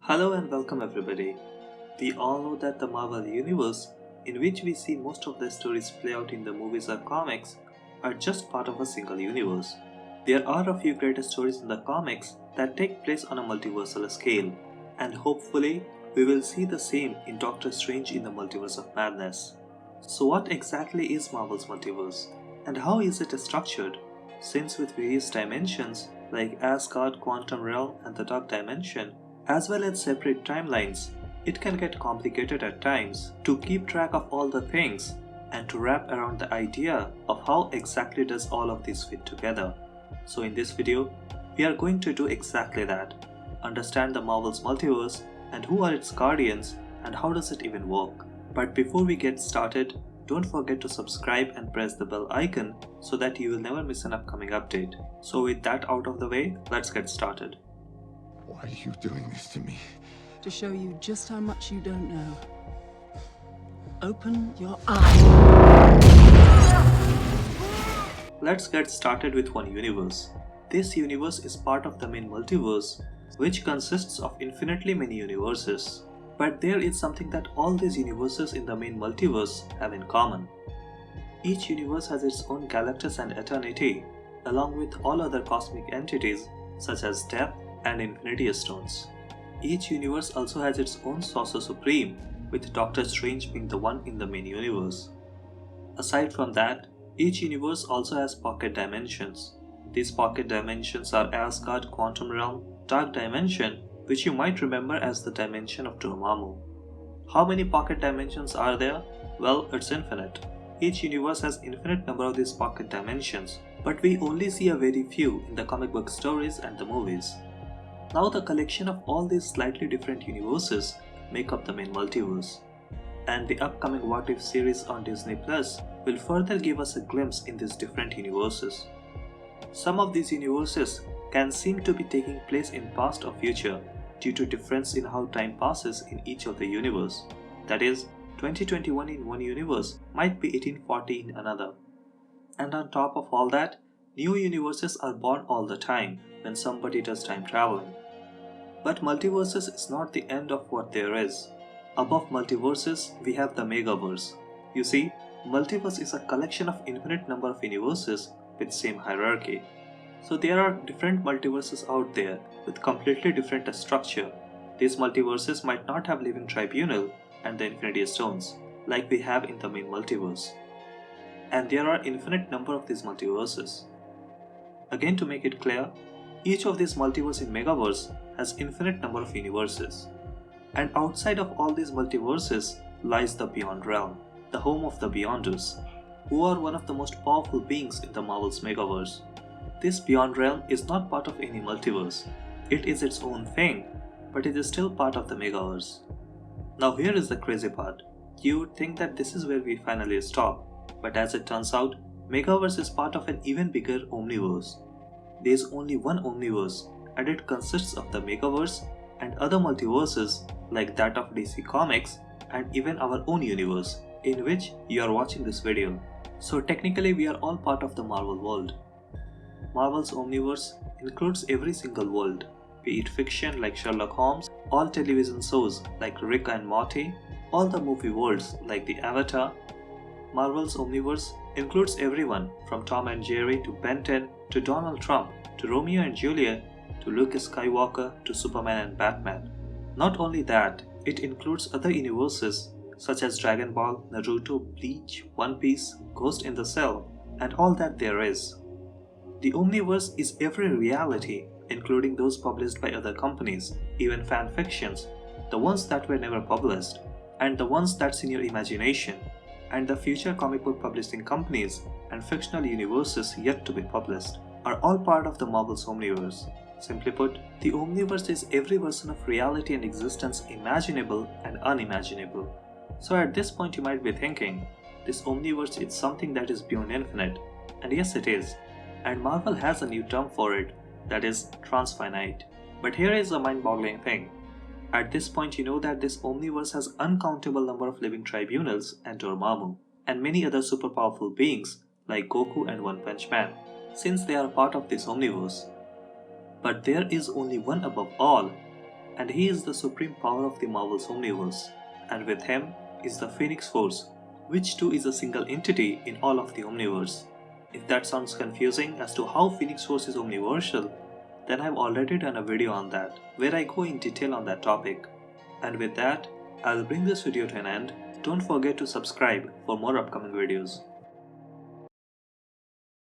Hello and welcome everybody. We all know that the Marvel Universe, in which we see most of the stories play out in the movies or comics, are just part of a single universe. There are a few greater stories in the comics that take place on a multiversal scale, and hopefully we will see the same in Doctor Strange in the Multiverse of Madness. So what exactly is Marvel's multiverse, and how is it structured? Since with various dimensions like Asgard, Quantum Realm and the Dark Dimension, as well as separate timelines, it can get complicated at times to keep track of all the things and to wrap around the idea of how exactly does all of this fit together. So in this video, we are going to do exactly that. Understand the Marvel's multiverse and who are its guardians and how does it even work. But before we get started, don't forget to subscribe and press the bell icon so that you will never miss an upcoming update. So with that out of the way, let's get started. Why are you doing this to me? To show you just how much you don't know. Open your eyes. Let's get started with one universe. This universe is part of the main multiverse, which consists of infinitely many universes. But there is something that all these universes in the main multiverse have in common. Each universe has its own galactus and eternity, along with all other cosmic entities such as death and infinity stones. Each universe also has its own sorcerer supreme, with Doctor Strange being the one in the main universe. Aside from that, each universe also has pocket dimensions. These pocket dimensions are Asgard, Quantum Realm, Dark Dimension, which you might remember as the dimension of Dormammu. How many pocket dimensions are there? Well, it's infinite. Each universe has infinite number of these pocket dimensions, but we only see a very few in the comic book stories and the movies. Now the collection of all these slightly different universes make up the main multiverse. And the upcoming What If series on Disney Plus will further give us a glimpse in these different universes. Some of these universes can seem to be taking place in past or future due to difference in how time passes in each of the universe. That is, 2021 in one universe might be 1840 in another. And on top of all that, new universes are born all the time when somebody does time traveling. But multiverses is not the end of what there is. Above multiverses, we have the Megaverse. You see, multiverse is a collection of infinite number of universes with same hierarchy. So there are different multiverses out there with completely different structure. These multiverses might not have living tribunal and the infinity stones like we have in the main multiverse. And there are infinite number of these multiverses. Again, to make it clear, each of these multiverse in Megaverse has infinite number of universes. And outside of all these multiverses lies the Beyond Realm, the home of the Beyonders, who are one of the most powerful beings in the Marvel's Megaverse. This Beyond Realm is not part of any multiverse. It is its own thing, but it is still part of the Megaverse. Now here is the crazy part. You would think that this is where we finally stop, but as it turns out, Megaverse is part of an even bigger Omniverse. There is only one Omniverse, and it consists of the Megaverse and other multiverses like that of DC Comics and even our own universe, in which you are watching this video. So technically we are all part of the Marvel world. Marvel's Omniverse includes every single world, be it fiction like Sherlock Holmes, all television shows like Rick and Morty, all the movie worlds like the Avatar. Marvel's Omniverse includes everyone from Tom and Jerry to Ben 10 to Donald Trump to Romeo and Juliet to Luke Skywalker to Superman and Batman. Not only that, it includes other universes such as Dragon Ball, Naruto, Bleach, One Piece, Ghost in the Shell, and all that there is. The Omniverse is every reality, including those published by other companies, even fan fictions, the ones that were never published, and the ones that's in your imagination, and the future comic book publishing companies and fictional universes yet to be published, are all part of the Marvel's Omniverse. Simply put, the Omniverse is every version of reality and existence imaginable and unimaginable. So at this point you might be thinking, this Omniverse is something that is beyond infinite, and yes it is, and Marvel has a new term for it, that is transfinite. But here is a mind-boggling thing. At this point you know that this Omniverse has uncountable number of living tribunals and Dormammu, and many other super powerful beings like Goku and One Punch Man, since they are part of this Omniverse. But there is only one above all, and he is the supreme power of the Marvel's Omniverse, and with him is the Phoenix Force, which too is a single entity in all of the Omniverse. If that sounds confusing as to how Phoenix Force is omniversal, then I've already done a video on that, where I go in detail on that topic. And with that, I'll bring this video to an end. Don't forget to subscribe for more upcoming videos.